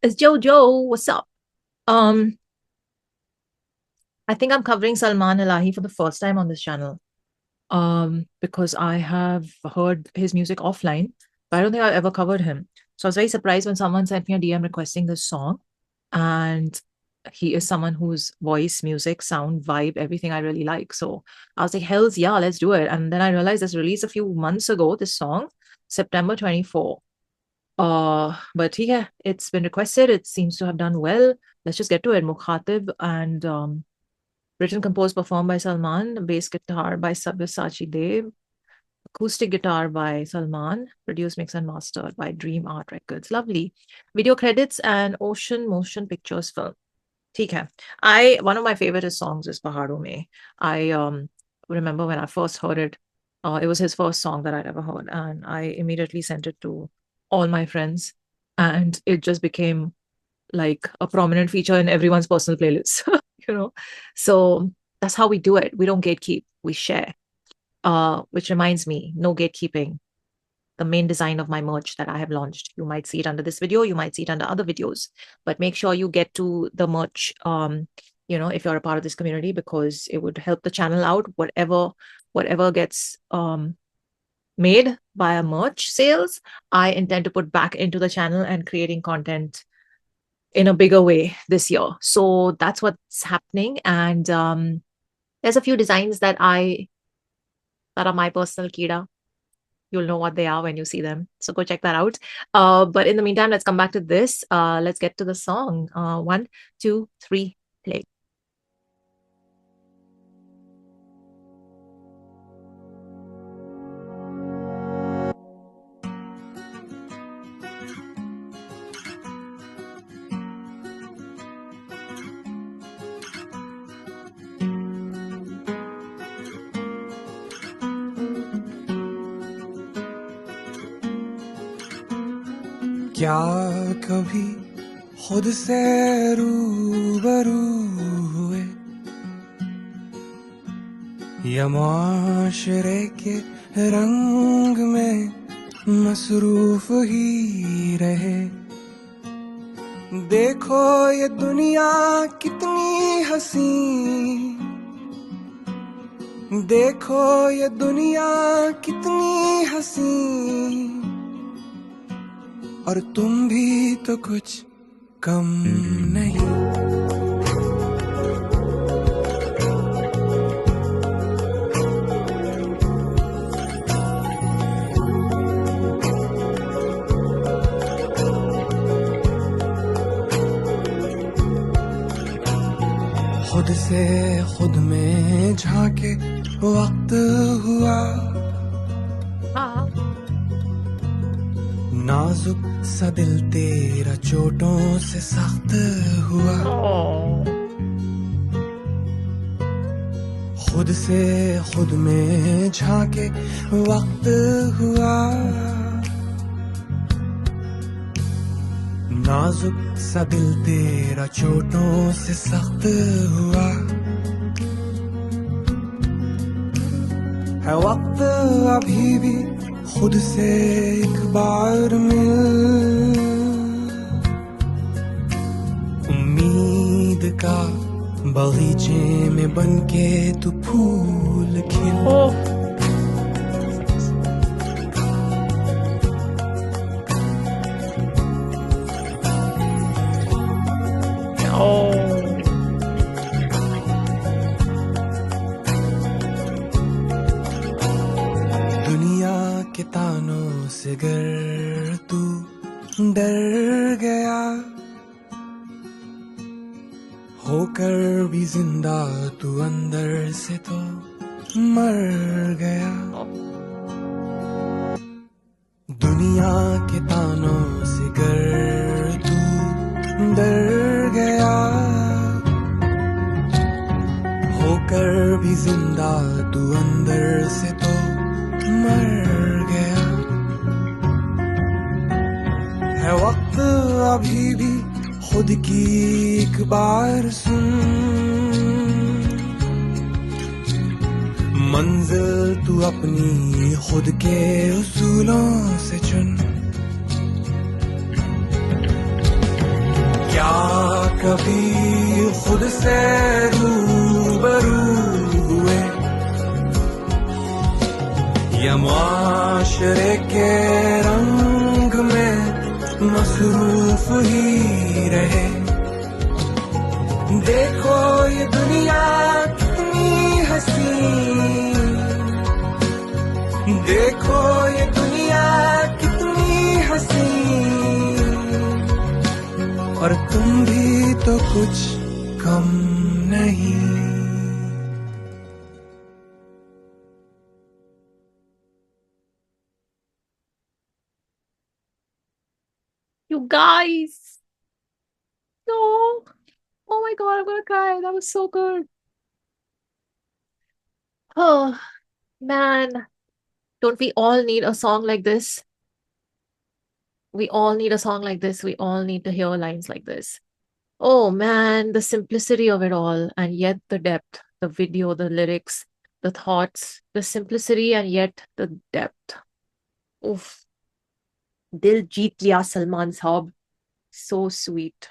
It's Jojo. What's up? Um, I think I'm covering Salman Elahi for the first time on this channel. Because I have heard his music offline, but I don't think I've ever covered him. So I was very surprised when someone sent me a DM requesting this song. And he is someone whose voice, music, sound, vibe, everything I really like. So I was like, hells yeah, let's do it. And then I realized this released a few months ago, this song, September 24. But yeah, it's been requested. It seems to have done well. Let's just get to it. Mukhatib and written, composed, performed by Salman. Bass guitar by Sabyasachi Dev. Acoustic guitar by Salman. Produced, mixed, and mastered by Dream Art Records. Lovely. Video credits and Ocean Motion Pictures film. ठीक है. One of my favorite songs is Pahadon Mein. I remember when I first heard it. It was his first song that I'd ever heard, and I immediately sent it to all my friends, and it just became like a prominent feature in everyone's personal playlists. you know, so that's how we do it. We don't gatekeep, we share. Which reminds me, no gatekeeping. The main design of my merch that I have launched. You might see it under this video, you might see it under other videos, but make sure you get to the merch, if you're a part of this community, because it would help the channel out. Whatever gets made via merch sales, I intend to put back into the channel and creating content in a bigger way this year. So that's what's happening. And there's a few designs that are my personal kida. You'll know what they are when you see them. So go check that out. But in the meantime, let's come back to this. Let's get to the song. 1, 2, 3, play. क्या कभी खुद से रूबरू हुए या माशरे के रंग में मसरूफ ही रहे। देखो ये दुनिया कितनी हसी, देखो ये दुनिया कितनी हसी, और तुम भी तो कुछ कम नहीं। खुद से खुद में झांके वक्त हुआ, नाजुक सा दिल तेरा चोटों से सख्त हुआ। खुद से खुद में झांके वक्त हुआ, नाजुक सा दिल तेरा चोटों से सख्त हुआ। है वक्त अभी भी खुद से एक बार मिल, उम्मीद का बगीचे में बनके तू फूल खिल। दुनिया के तानों से गर तू डर गया, होकर भी जिंदा तू अंदर से तो मर गया। दुनिया के तानों से गर तू डर गया, होकर भी जिंदा तू अंदर से तो मर गया। है वक्त अभी भी खुद की एक बार सुन, मंजिल तू अपनी खुद के उसूलों से चुन। क्या कभी खुद से रूबरू हुए या मुआशरे के रंग में मसरूफ ही रहे। देखो ये दुनिया कितनी हसी, देखो ये दुनिया कितनी हसी, और तुम भी तो कुछ कम नहीं। You guys, no. Oh my God, I'm gonna cry. That was so good. Oh, man. Don't we all need a song like this? We all need a song like this. We all need to hear lines like this. Oh man, the simplicity of it all, and yet the depth, the video, the lyrics, the thoughts, the simplicity, and yet the depth. Oof. Dil jeet liya Salman Saab. So sweet,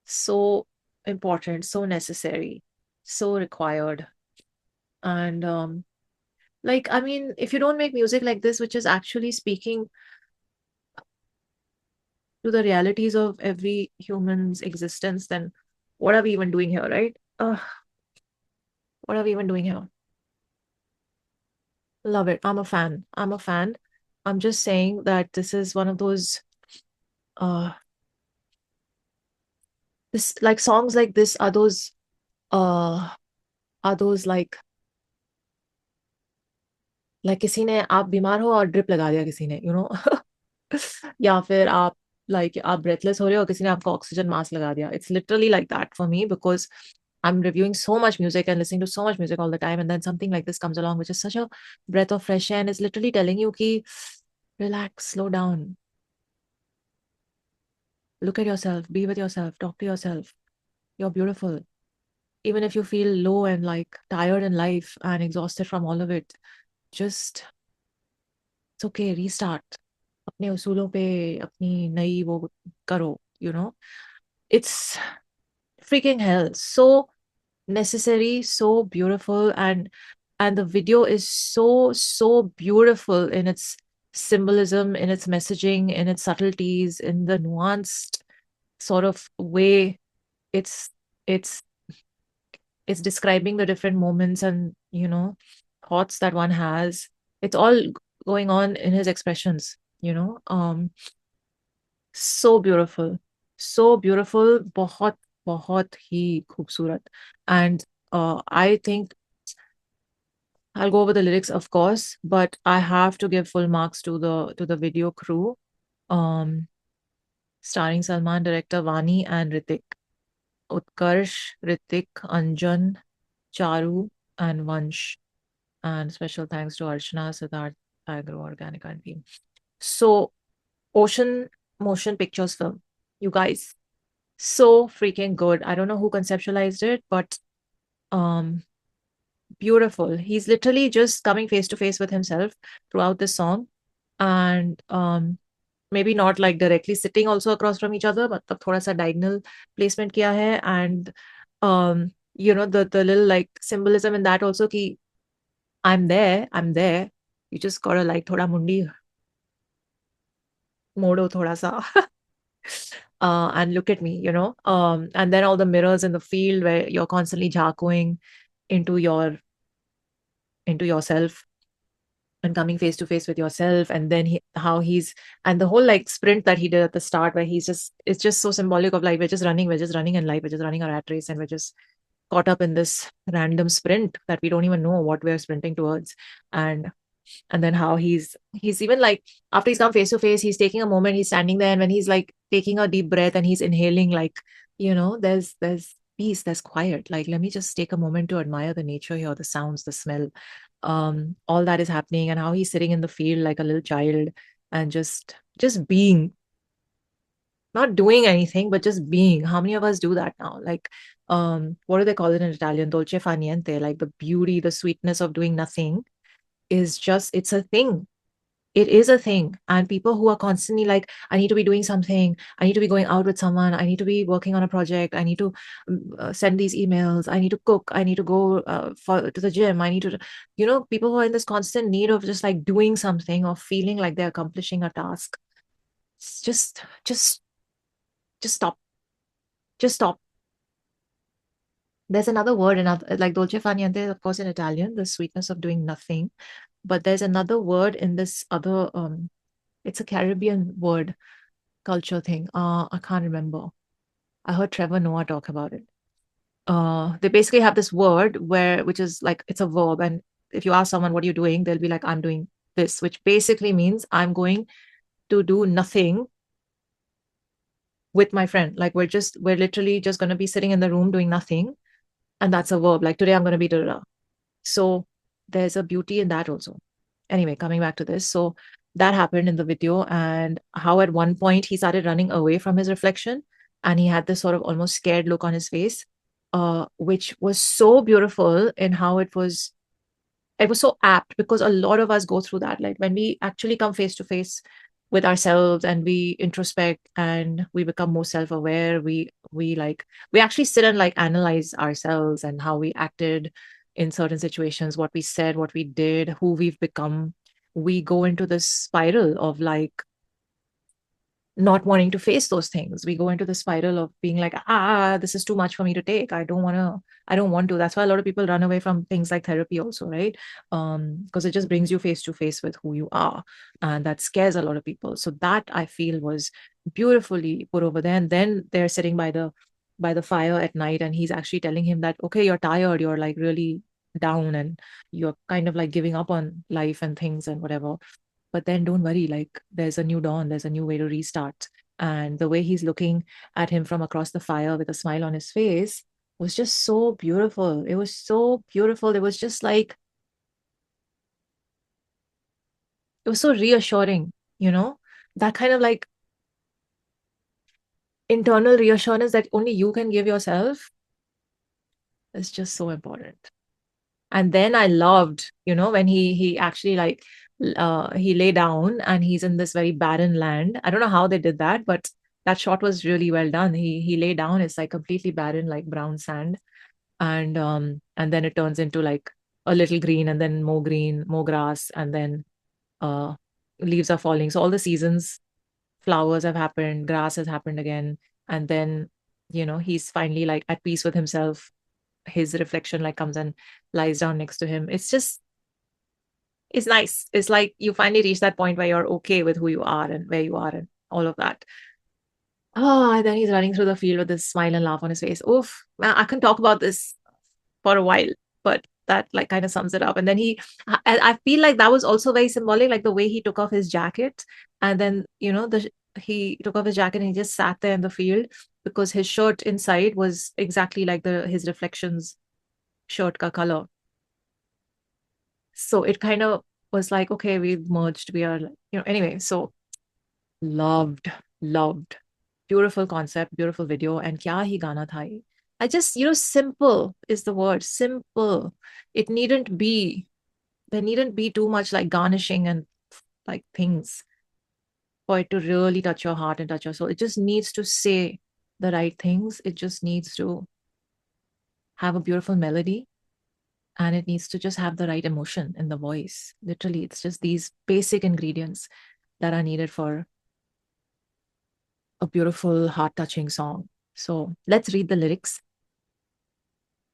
so important, so necessary, so required. And like, I mean, if you don't make music like this, which is actually speaking to the realities of every human's existence, then what are we even doing here, right? What are we even doing here? Love it. I'm a fan. I'm a fan. I'm just saying that this is one of those uh this like songs like this uh are those like किसी ने आप बीमार हो और drip लगा दिया किसी ने या फिर आप आप ब्रेथलेस हो रहे हो किसी ने आपको ऑक्सीजन मास्क लगा दिया. It's literally like that for me because I'm reviewing so much music and listening to so much music all the time, and then something like this comes along which is such a breath of fresh air and is literally telling you ki relax, slow down, look at yourself, be with yourself, talk to yourself, you're beautiful. Even if you feel low and like tired in life and exhausted from all of it, just it's okay, restart. अपने उसूलों पे अपनी नई वो करो, it's freaking hell, so necessary, so beautiful, and the video is so beautiful in its symbolism, in its messaging, in its subtleties, in the nuanced sort of way it's it's it's describing the different moments and thoughts that one has. It's all going on in his expressions, so beautiful, so beautiful, बहुत बहुत ही खूबसूरत. And I think I'll go over the lyrics, of course, but I have to give full marks to the video crew, um, starring Salman, director Vani, and Ritik. Utkarsh, Ritik, Anjan, Charu, and Vansh. And special thanks to Archana, Siddharth, Agro, Organic, and team. So, Ocean Motion Pictures film, you guys, so freaking good. I don't know who conceptualized it, but um, beautiful. He's literally just coming face to face with himself throughout this song, and maybe not like directly sitting also across from each other, but thoda sa diagonal placement kiya hai, and the little like symbolism in that also ki I'm there, I'm there. You just gotta like thoda mundi modo thoda sa. And look at me, and then all the mirrors in the field where you're constantly jhakoing into into yourself and coming face to face with yourself, and then how he's and the whole like sprint that he did at the start where it's just so symbolic of like we're just running in life, we're just running a rat race, and we're just caught up in this random sprint that we don't even know what we're sprinting towards. And then how he's even like after he's come face to face, he's taking a moment, he's standing there, and when he's like taking a deep breath and he's inhaling, like there's peace, there's quiet, like let me just take a moment to admire the nature here, the sounds, the smell, all that is happening, and how he's sitting in the field like a little child and just being, not doing anything but just being. How many of us do that now? Like what do they call it in Italian? Dolce fa niente, like the beauty, the sweetness of doing nothing is just, it's a thing. It is a thing. And people who are constantly like, I need to be doing something, I need to be going out with someone, I need to be working on a project, I need to send these emails, I need to cook, I need to go to the gym, I need to, people who are in this constant need of just like doing something or feeling like they're accomplishing a task. Just stop. Just stop. There's another word, another like dolce far niente, of course, in Italian, the sweetness of doing nothing. But there's another word in this other it's a Caribbean word culture thing. I can't remember. I heard Trevor Noah talk about it. They basically have this word which is like it's a verb, and if you ask someone what are you doing, they'll be like, I'm doing this, which basically means I'm going to do nothing with my friend. Like we're literally just gonna be sitting in the room doing nothing. And that's a verb. Like today I'm gonna be da da da. So there's a beauty in that also. Anyway, coming back to this. So that happened in the video, and how at one point he started running away from his reflection and he had this sort of almost scared look on his face, which was so beautiful in how it was so apt because a lot of us go through that. Like when we actually come face to face with ourselves and we introspect and we become more self-aware, we actually sit and like analyze ourselves and how we acted in certain situations, what we said, what we did, who we've become. We go into this spiral of like not wanting to face those things. We go into the spiral of being like, this is too much for me to take. I don't want to. That's why a lot of people run away from things like therapy also, right? Because it just brings you face to face with who you are. And that scares a lot of people. So that I feel was beautifully put over there. And then they're sitting by the fire at night and he's actually telling him that, okay, you're tired, you're like really down and you're kind of like giving up on life and things and whatever, but then don't worry, like there's a new dawn, there's a new way to restart. And the way he's looking at him from across the fire with a smile on his face was just so beautiful. It was so beautiful. It was just like, it was so reassuring, you know, that kind of like internal reassurance that only you can give yourself is just so important. And then I loved, when he actually like he lay down and he's in this very barren land. I don't know how they did that, but that shot was really well done. He lay down, it's like completely barren, like brown sand, and then it turns into like a little green, more grass, and then uh leaves are falling. So all the seasons, flowers have happened, grass has happened again, and then he's finally like at peace with himself. His reflection like comes and lies down next to him. It's nice. It's like you finally reach that point where you're okay with who you are and where you are and all of that. Oh, and then he's running through the field with this smile and laugh on his face. Oof, man, I can talk about this for a while, but that like kind of sums it up. And then I feel like that was also very symbolic, like the way he took off his jacket, and then he took off his jacket and he just sat there in the field because his shirt inside was exactly like his reflections shirt ka color. So it kind of was like, okay, we've merged. We are, anyway. So loved, loved, beautiful concept, beautiful video, and kya hi gana tha ye. I just, simple is the word. Simple. It needn't be. There needn't be too much like garnishing and like things for it to really touch your heart and touch your soul. It just needs to say the right things. It just needs to have a beautiful melody and it needs to just have the right emotion in the voice. Literally, it's just these basic ingredients that are needed for a beautiful, heart touching song. So let's read the lyrics.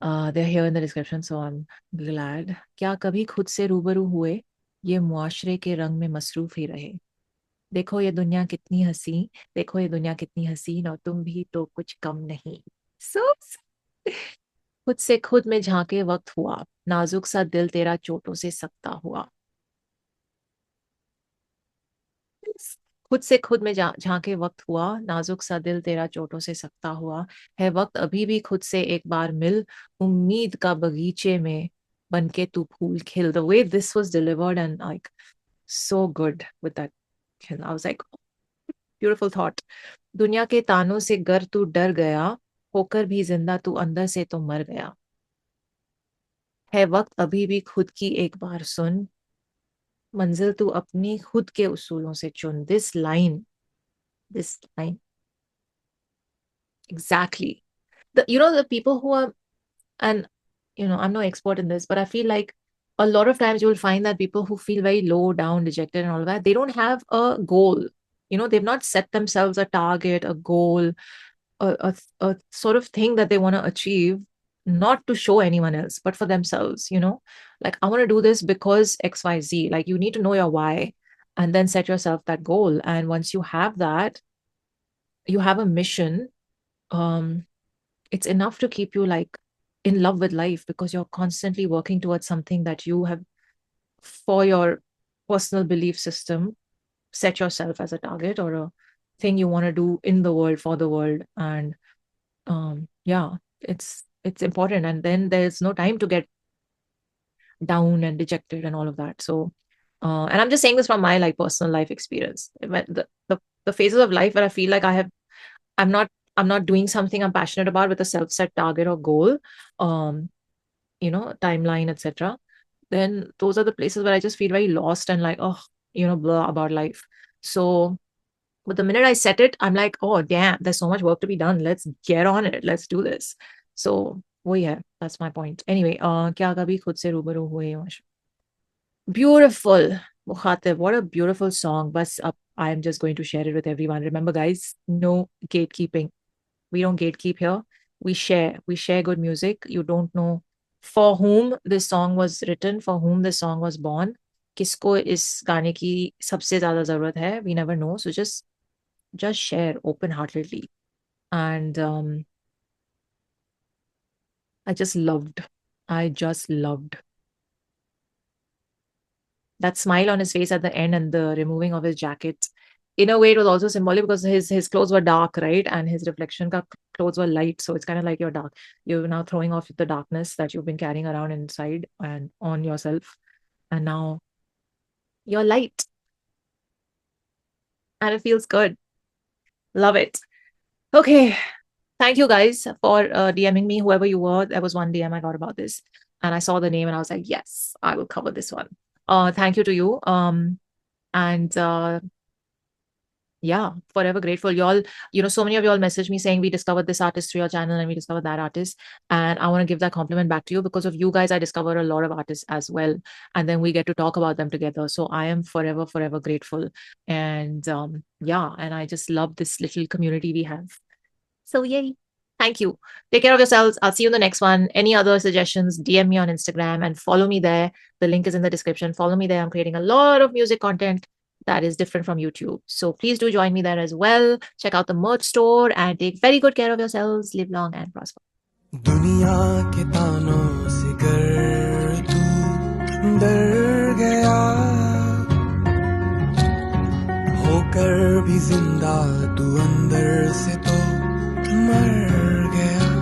They're here in the description, so I'm glad. क्या कभी खुद से रूबरू हुए, ये मुआशरे के रंग में मसरूफ ही रहे. देखो ये दुनिया कितनी हसी, देखो ये दुनिया कितनी हसीन और तुम भी तो कुछ कम नहीं. So खुद से खुद में झांके वक्त हुआ, नाजुक सा दिल तेरा चोटों से सकता हुआ. खुद से खुद में झांके वक्त हुआ, नाजुक सा दिल तेरा चोटों से सकता हुआ. है वक्त अभी भी खुद से एक बार मिल, उम्मीद का बगीचे में बनके तू फूल खिल. The way this was delivered and like so good with that. I was like, beautiful thought. दुनिया के तानों से गर तू डर गया, होकर भी जिंदा तू अंदर से तो मर गया. है वक्त अभी भी खुद की एक बार सुन, मंजिल तू अपनी खुद के उसूलों से चुन. This line, exactly. The people who are, and I'm no expert in this, but I feel like a lot of times you will find that people who feel very low down, dejected, and all that, they don't have a goal. They've not set themselves a target, a goal, a sort of thing that they want to achieve, not to show anyone else, but for themselves. Like, I want to do this because XYZ. Like, you need to know your why and then set yourself that goal. And once you have that, you have a mission. Um, it's enough to keep you like in love with life because you're constantly working towards something that you have for your personal belief system set yourself as a target or a thing you want to do in the world for the world. And yeah, it's important. And then there's no time to get down and dejected and all of that. So and I'm just saying this from my like personal life experience. When the phases of life where I feel like I'm not I'm not doing something I'm passionate about with a self-set target or goal, um timeline, etc., then those are the places where I just feel very lost and like, oh, blah about life. So, but the minute I set it, I'm like, oh, damn, there's so much work to be done. Let's get on it. Let's do this. So, oh yeah, that's my point. Anyway, क्या कभी खुद से रूबरू हुए हो? Beautiful. Mukhatib, what a beautiful song. But I'm just going to share it with everyone. Remember, guys, no gatekeeping. We don't gatekeep here. We share good music. You don't know for whom this song was written, for whom this song was born. किसको इस गाने की सबसे ज्यादा जरूरत है? We never know. So just share open-heartedly. And I just loved. I just loved that smile on his face at the end and the removing of his jacket. In a way, it was also symbolic because his clothes were dark, right? And his reflection clothes were light. So it's kind of like you're dark. You're now throwing off the darkness that you've been carrying around inside and on yourself. And now you're light. And it feels good. Love it. Okay. Thank you guys for DMing me, whoever you were. There was one DM I got about this. And I saw the name and I was like, yes, I will cover this one. Thank you to you. And yeah, forever grateful. Y'all, so many of y'all messaged me saying we discovered this artist through your channel and we discovered that artist. And I want to give that compliment back to you because of you guys, I discovered a lot of artists as well. And then we get to talk about them together. So I am forever, forever grateful. And yeah, and I just love this little community we have. So yay. Thank you. Take care of yourselves. I'll see you in the next one. Any other suggestions, DM me on Instagram and follow me there. The link is in the description. Follow me there. I'm creating a lot of music content that is different from YouTube. So please do join me there as well. Check out the merch store and take very good care of yourselves. Live long and prosper. दुनिया के तानों से कर तू डर गया होकर भी जिंदा तू अंदर से तो मर गया